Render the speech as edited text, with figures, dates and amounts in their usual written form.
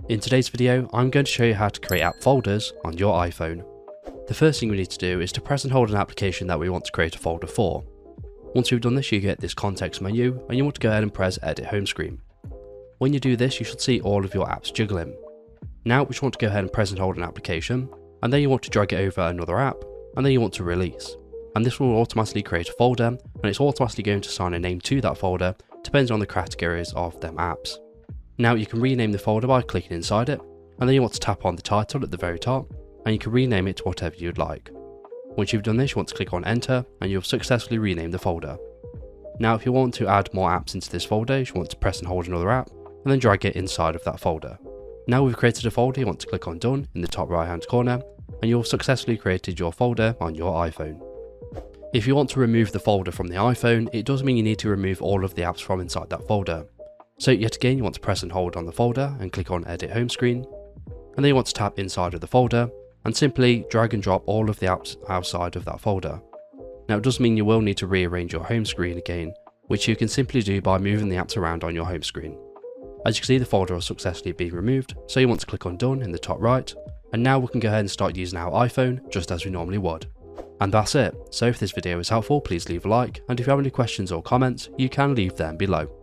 In today's video, I'm going to show you how to create app folders on your iPhone. The first thing we need to do is to press and hold an application that we want to create a folder for. Once we've done this, you get this context menu and you want to go ahead and press edit home screen. When you do this, you should see all of your apps jiggling. Now we just want to go ahead and press and hold an application, and then you want to drag it over another app, and then you want to release. And this will automatically create a folder, and it's automatically going to assign a name to that folder, depending on the categories of them apps. Now you can rename the folder by clicking inside it, and then you want to tap on the title at the very top, and you can rename it to whatever you'd like. Once you've done this, you want to click on enter, and you'll successfully rename the folder. Now if you want to add more apps into this folder, you want to press and hold another app, and then drag it inside of that folder. Now we've created a folder, you want to click on done in the top right hand corner, and you'll successfully created your folder on your iPhone. If you want to remove the folder from the iPhone, it does mean you need to remove all of the apps from inside that folder. So yet again, you want to press and hold on the folder and click on edit home screen, and then you want to tap inside of the folder and simply drag and drop all of the apps outside of that folder. Now it does mean you will need to rearrange your home screen again, which you can simply do by moving the apps around on your home screen. As you can see, the folder has successfully been removed, so you want to click on done in the top right, and now we can go ahead and start using our iPhone just as we normally would. And that's it. So if this video was helpful, please leave a like, and if you have any questions or comments, you can leave them below.